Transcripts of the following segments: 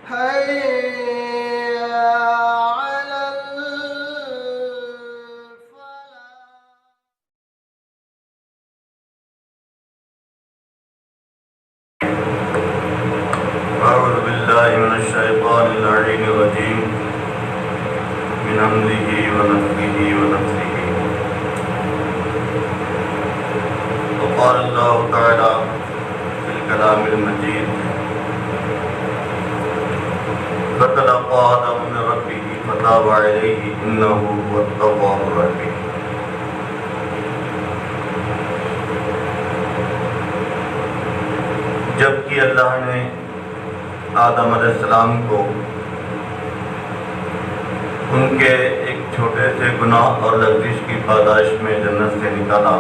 حي على أعوذ بالله من الشيطان اللعين الرجيم من همزه ونفخه ونفثه. وقال الله تعالى في الكلام المجيد: فتلقى آدم من ربه فتاب عليه إنه هو التواب الرحيم. جبکہ اللہ نے آدم علیہ السلام کو ان کے ایک چھوٹے سے گناہ اور لغزش کی پاداش میں جنت سے نکالا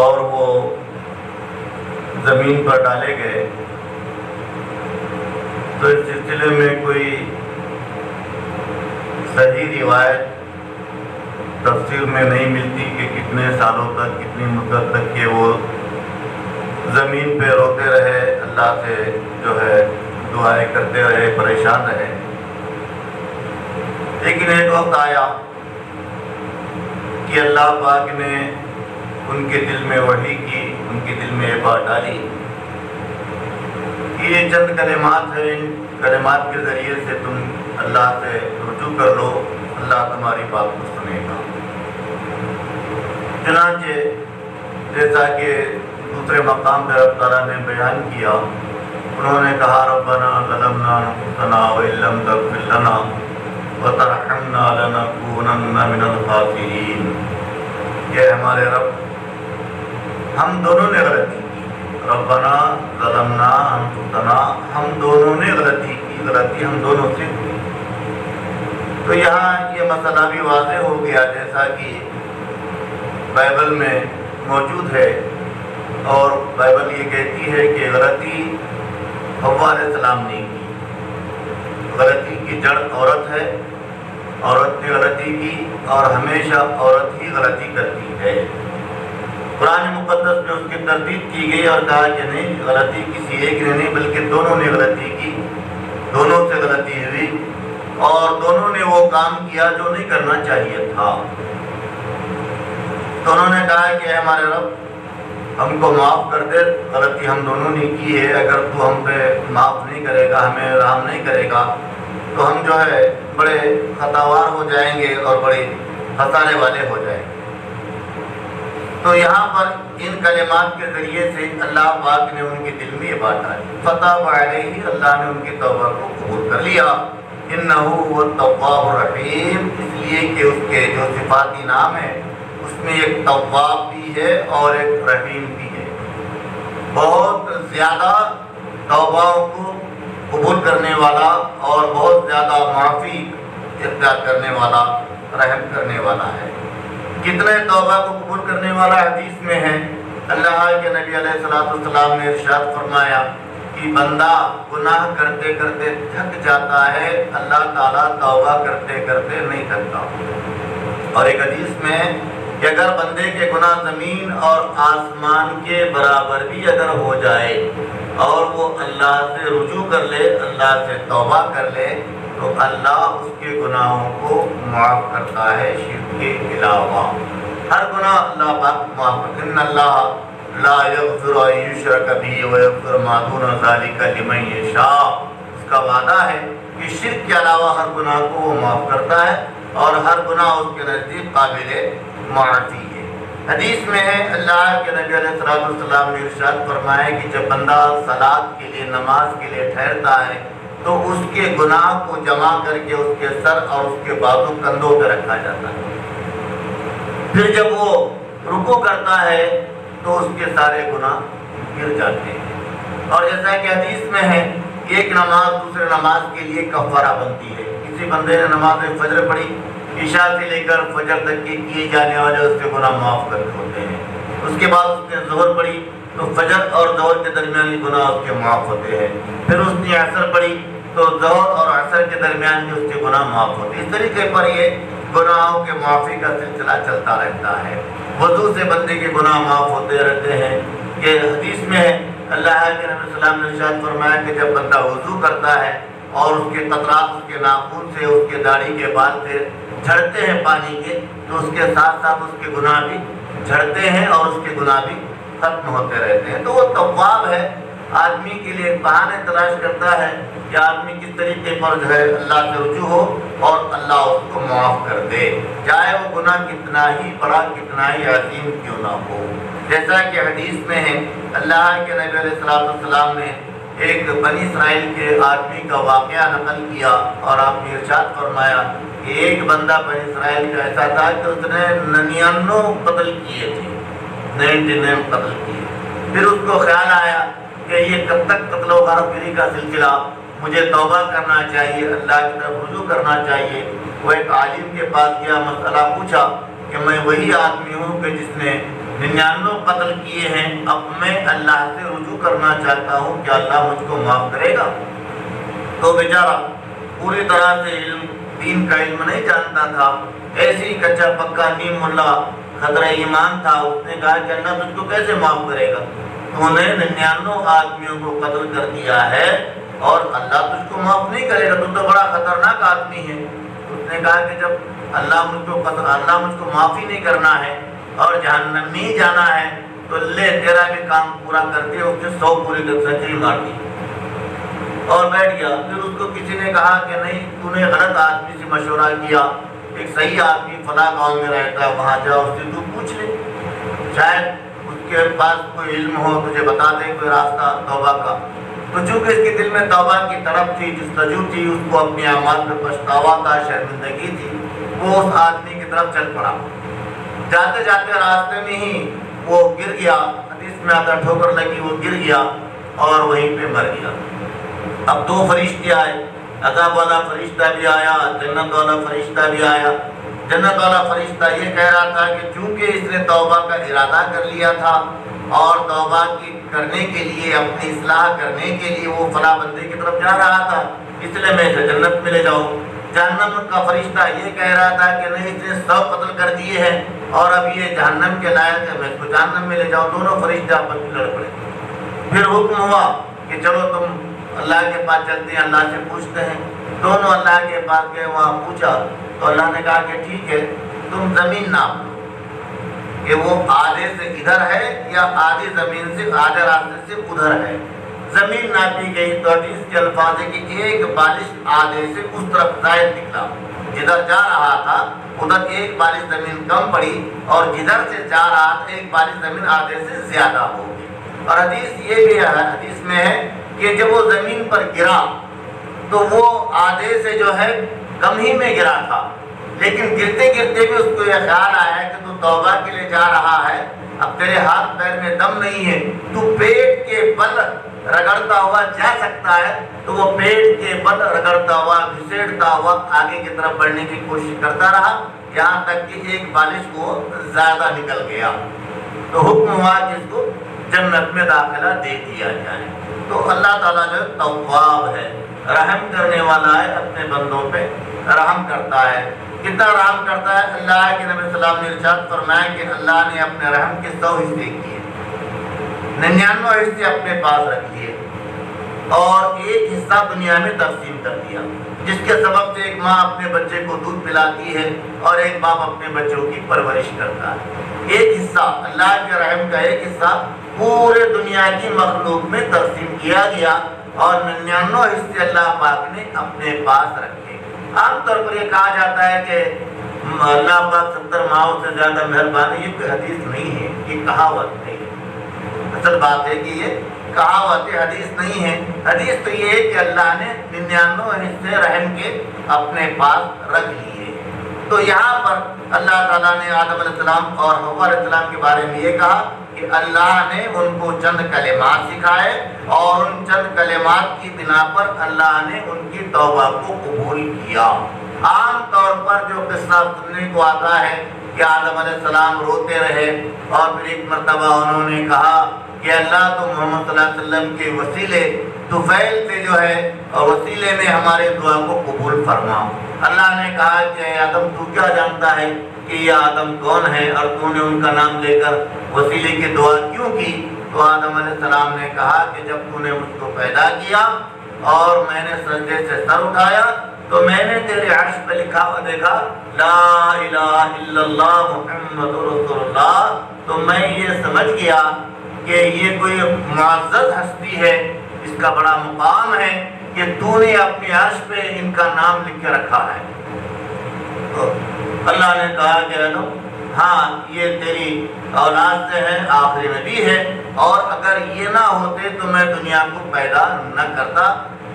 اور وہ زمین پر ڈالے گئے، تو اس سلسلے میں کوئی صحیح روایت تفسیر میں نہیں ملتی کہ کتنے سالوں تک، کتنی مدت تک کہ وہ زمین پہ روتے رہے، اللہ سے جو ہے دعائیں کرتے رہے، پریشان رہے. لیکن ایک وقت آیا کہ اللہ پاک نے ان کے دل میں وحی کی، ان کے دل میں یہ بات ڈالی کہ یہ چند کلمات ہیں، ان کلمات کے ذریعے سے تم اللہ سے رجوع کر لو، اللہ تمہاری بات کو سنے گا. چنانچہ جیسا کہ دوسرے مقام پہ رب تعالیٰ نے بیان کیا، انہوں نے کہا: ربنا ظلمنا انفسنا وان لم تغفر لنا وترحمنا لنکونن من الخاسرین. کہ ہمارے رب، ہم دونوں نے غلطی کی. ربنا ظلمنا انفسنا، ہم دونوں نے غلطی کی، غلطی ہم دونوں سے ہوئی. تو یہاں یہ مسئلہ بھی واضح ہو گیا جیسا کہ بائبل میں موجود ہے، اور بائبل یہ کہتی ہے کہ غلطی حوا علیہ السلام نے کی. غلطی کی جڑ عورت ہے، عورت نے غلطی کی اور ہمیشہ عورت ہی غلطی کرتی ہے. قرآن مقدس میں اس کی تردید کی گئی اور کہا کہ نہیں، غلطی کسی ایک نے نہیں بلکہ دونوں نے غلطی کی، دونوں سے غلطی ہوئی اور دونوں نے وہ کام کیا جو نہیں کرنا چاہیے تھا. تو انہوں نے کہا کہ اے ہمارے رب، ہم کو معاف کر دے، غلطی ہم دونوں نے کی ہے، اگر تو ہم پہ معاف نہیں کرے گا، ہمیں رحم نہیں کرے گا تو ہم جو ہے بڑے خطاوار ہو جائیں گے اور بڑے خسارے والے ہو جائیں گے. تو یہاں پر ان کلمات کے ذریعے سے اللہ پاک نے ان کے دل میں یہ بات ڈالی. فتاب علیہ، اللہ نے ان کی توبہ کو قبول کر لیا. انہ هو التواب الرحیم، اس لیے کہ اس کے جو صفاتی نام ہے اس میں ایک تواب بھی ہے اور ایک رحیم بھی ہے. بہت زیادہ توبہ کو قبول کرنے والا اور بہت زیادہ معافی اختیار کرنے والا، رحم کرنے والا ہے. کتنے توبہ کو قبول کرنے والا حدیث میں ہے. اللہ کے نبی علیہ السلام نے ارشاد فرمایا کہ بندہ گناہ کرتے کرتے تھک جاتا ہے، اللہ تعالیٰ توبہ کرتے کرتے نہیں تھکتا. اور ایک حدیث میں کہ اگر بندے کے گناہ زمین اور آسمان کے برابر بھی اگر ہو جائے اور وہ اللہ سے رجوع کر لے، اللہ سے توبہ کر لے، تو اللہ اس کے گناہوں کو معاف کرتا ہے شرک کے علاوہ. ہر گناہ اللہ پاک معاف کرتا ہے. ان اللہ لا یغفر ان یشرک بہ ویغفر ما دون ذلک لمن یشاء. اس کا وعدہ ہے کہ شرک کے علاوہ ہر گناہ کو وہ معاف کرتا ہے اور ہر گناہ اس کے نزدیک قابل معافی ہے. حدیث میں ہے اللہ کے نبی علیہ السلام نے ارشاد فرمایا کہ جب بندہ صلاۃ کے لیے، نماز کے لیے ٹھہرتا ہے تو اس کے گناہ کو جمع کر کے اس کے سر اور اس کے بازو کندھوں پہ رکھا جاتا ہے. پھر جب وہ رکوع کرتا ہے تو اس کے سارے گناہ گر جاتے ہیں. اور جیسا کہ حدیث میں ہے کہ ایک نماز دوسرے نماز کے لیے کفارہ بنتی ہے. کسی بندے نے نماز فجر پڑھی، عشاء سے لے کر فجر تک کے کیے جانے والے اس کے گناہ معاف کر ہوتے ہیں. اس کے بعد اس نے ظہر پڑھی تو فجر اور ظہر کے درمیانی گناہ اس کے معاف ہوتے ہیں. پھر اس نے عصر پڑھی تو ظہر اور عصر کے درمیان بھی اس کے گناہ معاف ہوتے ہیں. اس طریقے پر یہ گناہوں کے معافی کا سلسلہ چلتا رہتا ہے. وضو سے بندے کے گناہ معاف ہوتے رہتے ہیں. کہ حدیث میں ہے اللہ کے نبی صلی اللہ علیہ وسلم نے ارشاد فرمایا کہ جب بندہ وضو کرتا ہے اور اس کے قطرات اس کے ناخن سے اس کے داڑھی کے بال سے جھڑتے ہیں پانی کے، تو اس کے ساتھ ساتھ اس کے گناہ بھی جھڑتے ہیں اور اس کے گناہ بھی ختم ہوتے رہتے ہیں۔ تو وہ تواب ہے، آدمی کے لیے بہانے تلاش کرتا ہے کہ آدمی کس طریقے پر جو ہے اللہ سے رجوع ہو اور اللہ اس کو معاف کر دے، چاہے وہ گناہ کتنا ہی بڑا کتنا ہی عظیم کیوں نہ ہو۔ جیسا کہ حدیث میں ہے، اللہ کے نبی علیہ السلام نے ایک بنی اسرائیل کے آدمی کا واقعہ نقل کیا اور آپ نے ارشاد فرمایا کہ ایک بندہ بنی اسرائیل کا ایسا تھا کہ اس نے 99 قتل کیے تھے، 99 قتل کیے۔ پھر اس کو خیال آیا کہ یہ کب تک قتل و غارت گری کا سلسلہ، مجھے توبہ کرنا چاہیے، اللہ کی طرف رجوع کرنا چاہیے۔ وہ ایک عالم کے پاس گیا، مسئلہ پوچھا کہ میں وہی آدمی ہوں کہ جس نے 99 قتل کیے ہیں، اب میں اللہ سے رجوع کرنا چاہتا ہوں، کیا اللہ مجھ کو معاف کرے گا؟ تو بیچارہ پوری طرح سے دین کا علم نہیں جانتا تھا، ایسے ہی کچا پکا نیم ملا خطرہ ایمان تھا۔ اس نے کہا کہ اللہ تجھ کو کیسے معاف کرے گا؟ تو نے 99 آدمیوں کو قتل کر دیا ہے اور اللہ تجھ کو معاف نہیں کرے گا، تو بڑا خطرناک آدمی ہے۔ اس نے کہا کہ جب اللہ مجھ کو معافی نہیں کرنا ہے اور جہنم میں ہی جانا ہے تو لے تیرا بھی کام پورا کرتے، اس نے 100 پوری سنچری مار دی اور بیٹھ گیا۔ پھر اس کو کسی نے کہا کہ نہیں، تو نے غلط آدمی سے مشورہ کیا، ایک صحیح آدمی فلاں گاؤں میں رہتا ہے، وہاں جاؤ، اس سے تو پوچھ لے، شاید اس کے پاس کوئی علم ہو، تجھے بتا دے کوئی راستہ توبہ کا۔ تو چونکہ اس کے دل میں توبہ کی طرف تھی، جستجو تھی، اس کو اپنی اعمال میں پچھتاوا تھا، شرمندگی تھی، وہ اس آدمی کی طرف چل پڑا۔ جاتے جاتے راستے میں ہی وہ گر گیا، حدیث میں آتا ٹھوکر لگی، وہ گر گیا اور وہیں پہ مر گیا۔ اب 2 فرشتے آئے، عذاب والا فرشتہ بھی آیا، جنت والا فرشتہ بھی آیا۔ جنت والا فرشتہ یہ کہہ رہا تھا کہ چونکہ اس نے توبہ کا ارادہ کر لیا تھا اور توبہ کرنے کے لیے، اپنی اصلاح کرنے کے لیے وہ فلاں بندے کی طرف جا رہا تھا، اس لیے میں اسے جنت میں لے جاؤں۔ جہنم کا فرشتہ یہ کہہ رہا تھا کہ نہیں، اس نے 100 قتل کر دیے ہیں اور اب یہ جہنم کے لائق ہے، میں اس کو جہنم میں لے جاؤں۔ دونوں فرشتے آپس میں لڑ پڑے۔ پھر حکم ہوا کہ چلو تم اللہ کے پاس چلتے ہیں، اللہ سے پوچھتے ہیں۔ دونوں اللہ کے پاس گئے، وہاں پوچھا تو اللہ نے کہا کہ ٹھیک ہے، تم زمین ناپ لو کہ وہ آدھے سے ادھر ہے یا آدھی زمین سے آدھے راستے سے ادھر ہے۔ زمین ناپی گئی تو حدیث کے الفاظ ہے کہ ایک بالش آدھے سے اس طرف زائد نکلا، جدھر جا رہا تھا ادھر ایک بالش زمین کم پڑی اور جدھر سے جا رہا تھا ایک بالش زمین آدھے سے زیادہ ہو گئی۔ اور حدیث یہ بھی ہے، حدیث میں ہے کہ جب وہ زمین پر گرا تو وہ آدھے سے جو ہے کم ہی میں گرا تھا، لیکن گرتے گرتے بھی اس کو یہ خیال آیا کہ تو توبہ کے لیے جا رہا ہے، اب تیرے ہاتھ پیر میں دم نہیں ہے، تو پیٹ کے بل رگڑتا ہوا جا سکتا ہے، تو وہ پیٹ کے بل رگڑتا ہوا گھسیٹتا ہوا آگے کی طرف بڑھنے کی کوشش کرتا رہا، یہاں تک کہ ایک بالش کو زیادہ نکل گیا۔ تو حکم ہوا کہ اس کو جنت میں داخلہ دے دیا جائے۔ تو اللہ تعالیٰ جو تواب ہے، رحم کرنے والا ہے، اپنے بندوں پہ رحم کرتا ہے۔ کتنا رحم کرتا ہے؟ اللہ کے نبی صلی اللہ علیہ وسلم نے ارشاد فرمایا کہ اللہ نے اپنے رحم کے 100 حصے کیے، 99 حصے اپنے پاس رکھیے اور ایک حصہ دنیا میں تقسیم کر دیا، جس کے سبب سے ایک ماں اپنے بچے کو دودھ پلاتی ہے اور ایک باپ اپنے بچوں کی پرورش کرتا ہے۔ ایک حصہ اللہ کے رحم کا، ایک حصہ پورے دنیا کی مخلوق میں تقسیم کیا گیا اور 99 حصے اللہ پاک نے اپنے پاس رکھے۔ عام طور پر یہ کہا جاتا ہے کہ اللہ پاک 70 ماؤں سے زیادہ مہربان ہے، یہ کوئی حدیث نہیں ہے، یہ کہاوت نہیں ہے۔ اصل بات ہے کہ یہ کہاوت حدیث نہیں ہے۔ حدیث تو یہ ہے کہ اللہ نے 99 حصے رحم کے اپنے پاس رکھ لیے۔ تو یہاں پر اللہ تعالیٰ نے آدم علیہ السلام اور حوا علیہ السلام کے بارے میں یہ کہا کہ اللہ نے ان کو چند کلمات سکھائے اور ان چند کلمات کی بنا پر اللہ نے ان کی توبہ کو قبول کیا۔ عام طور پر جو قصہ سننے کو آتا ہے کہ آدم علیہ السلام روتے رہے اور پھر ایک مرتبہ انہوں نے کہا کہ اللہ تو محمد صلی اللہ علیہ وسلم کے وسیلے طفیل سے جو ہے وسیلے میں ہمارے دعا کو قبول فرما۔ اللہ نے کہا کہ اے آدم تو کیا جانتا ہے کہ یہ آدم کون ہے اور تو نے ان کا نام لے کر وسیلے کی دعا کیوں کی؟ تو آدم علیہ السلام نے کہا کہ جب تو نے مجھ کو پیدا کیا اور میں نے سجدے سے سر اٹھایا تو میں نے تیرے عرش پہ لکھا ہوا دیکھا لا الہ الا اللہ محمد رسول اللہ، تو میں یہ سمجھ گیا کہ یہ کوئی معزز ہستی ہے، اس کا بڑا مقام ہے کہ تو نے اپنے عرش پہ ان کا نام لکھ کے رکھا ہے۔ تو اللہ نے کہا کہ ہاں یہ تیری اولاد سے ہے، آخری نبی ہے، اور اگر یہ نہ ہوتے تو میں دنیا کو پیدا نہ کرتا،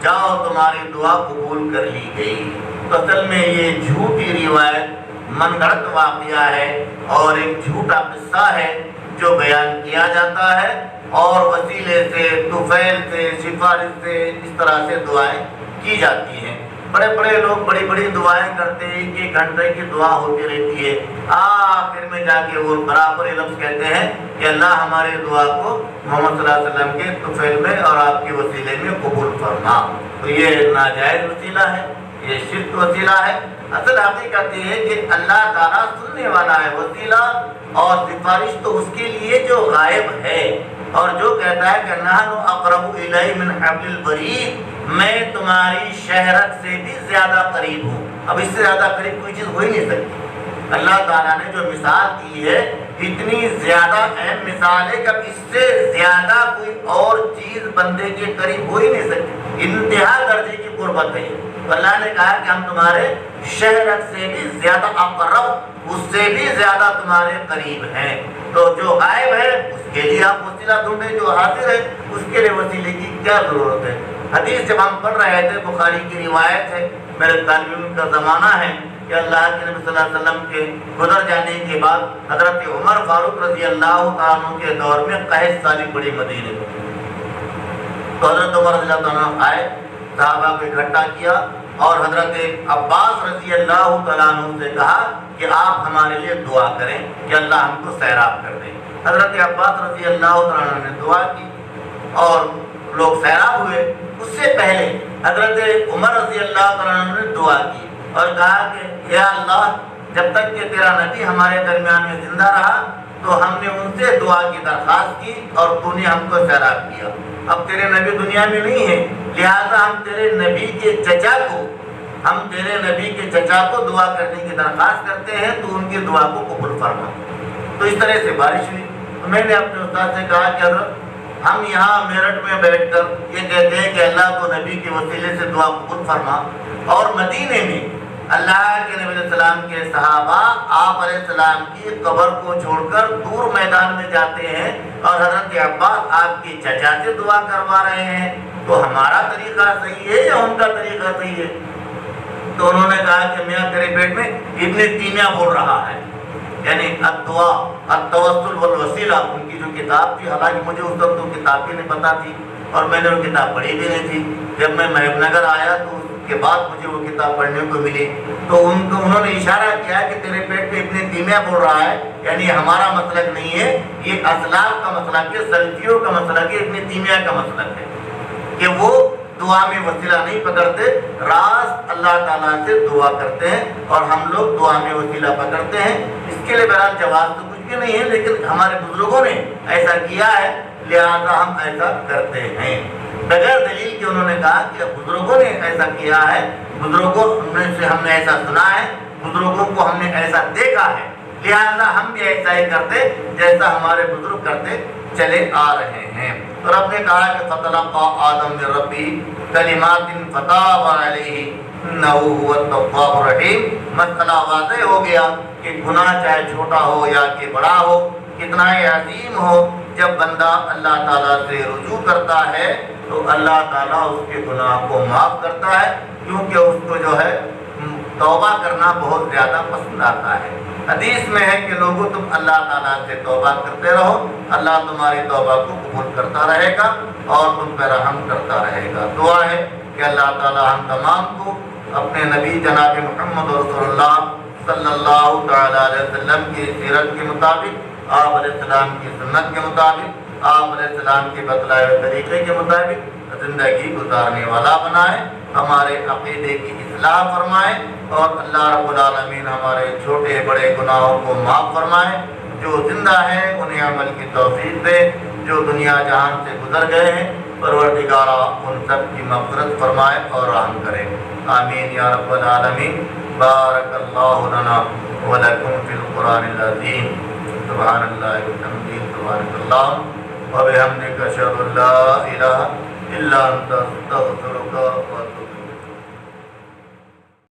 جاؤ تمہاری دعا قبول کر لی گئی۔ تو اصل میں یہ جھوٹی روایت من گھڑت واقعہ ہے اور ایک جھوٹا قصہ ہے جو بیان کیا جاتا ہے، اور وسیلے سے، طفیل سے، سفارش سے اس طرح سے دعائیں کی جاتی ہیں۔ بڑے بڑے لوگ بڑی بڑی دعائیں کرتے ہیں، ایک گھنٹے کی دعا ہوتی رہتی ہے، آخر میں جا کے وہ برابر لفظ کہتے ہیں کہ اللہ ہماری دعا کو محمد صلی اللہ علیہ وسلم کے طفیل میں اور آپ کے وسیلے میں قبول فرما۔ تو یہ ناجائز وسیلہ ہے، یہ شرک وسیلہ ہے۔ اصل حقیقت یہ ہے کہ اللہ تعالیٰ سننے والا ہے، وسیلہ اور سفارش تو اس کے لیے جو غائب ہے، اور جو کہتا ہے کہ نحن اقرب الیہ من حبل الورید، میں تمہاری شہرت سے بھی زیادہ قریب ہوں۔ اب اس سے زیادہ قریب کوئی چیز ہو ہی نہیں سکتی۔ اللہ تعالیٰ نے جو مثال دی ہے اتنی زیادہ اہم مثال ہے کہ اس سے زیادہ کوئی اور چیز بندے کے قریب ہو ہی نہیں سکتی، انتہا درجے کی قربت ہے۔ تو اللہ نے کہا کہ ہم تمہارے شہرت سے بھی زیادہ اقرب، اس سے بھی زیادہ تمہارے قریب ہیں۔ تو جو غائب ہے اس کے لیے آپ وسیلہ ڈھونڈیں، جو حاضر ہے اس کے لیے وسیلے کی کیا ضرورت ہے؟ حدیث جب ہم پڑھ رہے تھے، بخاری کی روایت ہے، میرے طالب علم کا زمانہ ہے کہ اللہ کے نبی صلی اللہ علیہ وسلم کے گزر جانے کے بعد حضرت عمر فاروق رضی اللہ تعالیٰ عنہ کے دور میں قحط سالی پڑی مدینے میں۔ تو حضرت عمر رضی اللہ عنہ آئے، صحابہ کو اکٹھا کیا اور حضرت عباس رضی اللہ تعالیٰ عنہ سے کہا کہ آپ ہمارے لیے دعا کریں کہ اللہ ہم کو سیراب کر دیں۔ حضرت عباس رضی اللہ تعالیٰ عنہ نے دعا کی اور لوگ سیراب ہوئے۔ اس سے پہلے حضرت عمر رضی اللہ تعالیٰ عنہ نے دعا کی اور کہا کہ یا اللہ، جب تک کہ تیرا نبی ہمارے درمیان میں زندہ رہا تو ہم نے ان سے دعا کی درخواست کی اور تو نے ہم کو سیراب کیا۔ اب تیرے نبی دنیا میں نہیں ہے، لہذا ہم تیرے نبی کے چچا کو دعا کرنے کی درخواست کرتے ہیں، تو ان کی دعا کو قبول فرما۔ تو اس طرح سے بارش ہوئی۔ تو میں نے اپنے استاد سے کہا کہ حضرت ہم یہاں میرٹھ میں بیٹھ کر یہ کہتے ہیں کہ اللہ کو نبی کے وسیلے سے دعا قبول فرما، اور مدینے میں اللہ کے نبی علیہ السلام کے صحابہ آپ علیہ السلام کی قبر کو چھوڑ کر دور میدان میں جاتے ہیں اور حضرت عباس آپ کے چچا سے دعا کروا رہے ہیں، تو ہمارا طریقہ صحیح ہے یا ان کا طریقہ صحیح ہے؟ تو انہوں نے کہا کہ میاں تیرے پیٹ میں ابن تیمیہ بول رہا ہے، یعنی الدعاء التوسل والوسیلہ، ان کی جو کتاب تھی، حالانکہ مجھے اس وقت وہ کتاب بھی نہیں پتا تھی اور میں نے وہ کتاب پڑھی بھی نہیں تھی۔ جب میں محب نگر آیا تو اس کے بعد مجھے وہ کتاب پڑھنے کو ملی، تو انہوں نے اشارہ کیا کہ تیرے پیٹ میں ابن تیمیہ بول رہا ہے، یعنی ہمارا مسلک نہیں ہے، یہ اسلاف کا مسلک ہے، سلفیوں کا مسلک ہے، ابن تیمیہ کا مسلک ہے کہ وہ دعا میں وسیلہ نہیں پکڑتے، راست اللہ تعالیٰ سے دعا کرتے ہیں، اور ہم لوگ دعا میں وسیلہ پکڑتے ہیں۔ اس کے لیے بہرحال جواز تو کچھ بھی نہیں ہے، لیکن ہمارے بزرگوں نے ایسا کیا ہے لہذا ہم ایسا کرتے ہیں۔ بغیر دلیل کے انہوں نے کہا کہ بزرگوں نے ایسا کیا ہے، بزرگوں سے ہم نے ایسا سنا ہے، بزرگوں کو ہم نے ایسا دیکھا ہے، لہذا ہم بھی ایسا ہی کرتے جیسا ہمارے بزرگ کرتے چلے آ رہے ہیں۔ اور رب نے کہا کہ فَتَلَقَّىٰ آدَمَ مِن رَّبِّهِ كَلِمَاتٍ فَتَابَ عَلَيْهِ إِنَّهُ هُوَ التَّوَّابُ الرَّحِيمُ۔ مسئلہ واضح ہو گیا کہ گناہ چاہے چھوٹا ہو یا کہ بڑا ہو، کتنا ہی عظیم ہو، جب بندہ اللہ تعالیٰ سے رجوع کرتا ہے تو اللہ تعالیٰ اس کے گناہ کو معاف کرتا ہے، کیونکہ اس کو جو ہے توبہ کرنا بہت زیادہ پسند آتا ہے۔ حدیث میں ہے کہ لوگوں تم اللہ تعالیٰ سے توبہ کرتے رہو، اللہ تمہاری توبہ کو قبول کرتا رہے گا اور تم پہ رحم کرتا رہے گا۔ دعا ہے کہ اللہ تعالیٰ ہم تمام کو اپنے نبی جناب محمد رسول اللہ صلی اللہ تعالیٰ علیہ وسلم کی سیرت کے مطابق، آپ علیہ السلام کی سنت کے مطابق، آپ علیہ السلام کے بتلائے ہوئے طریقے کے مطابق زندگی گزارنے والا بنائے، ہمارے عقیدے کی اصلاح فرمائے، اور اللہ رب العالمین ہمارے چھوٹے بڑے گناہوں کو معاف فرمائے۔ جو زندہ ہیں انہیں عمل کی توفیق دے، جو دنیا جہان سے گزر گئے ہیں پروردگارا ان سب کی مغفرت فرمائے اور رحم کرے، آمین یا رب العالمین۔ بارک اللہ لنا ولکم فی القرآن العظیم، سبحان اللہ وبحمدہ، سبحانک اللہم وبحمدک، اشہد ان لا الہ الا انت، استغفرک واتوب